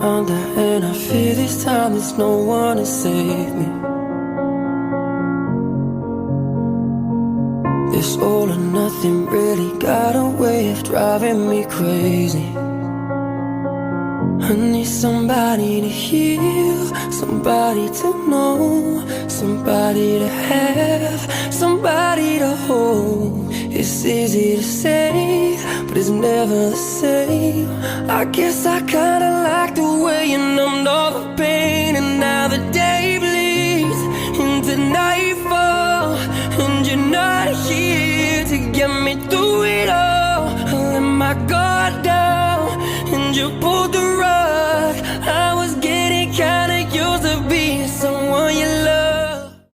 under, and I fear this time there's no one to save me. This all or nothing really got a way of driving me crazy. I need somebody to heal, somebody to know, somebody to have, somebody to hold. It's easy to say, but it's never the same. I guess I kinda like the way you numbed all the pain, and now the day bleeds into night.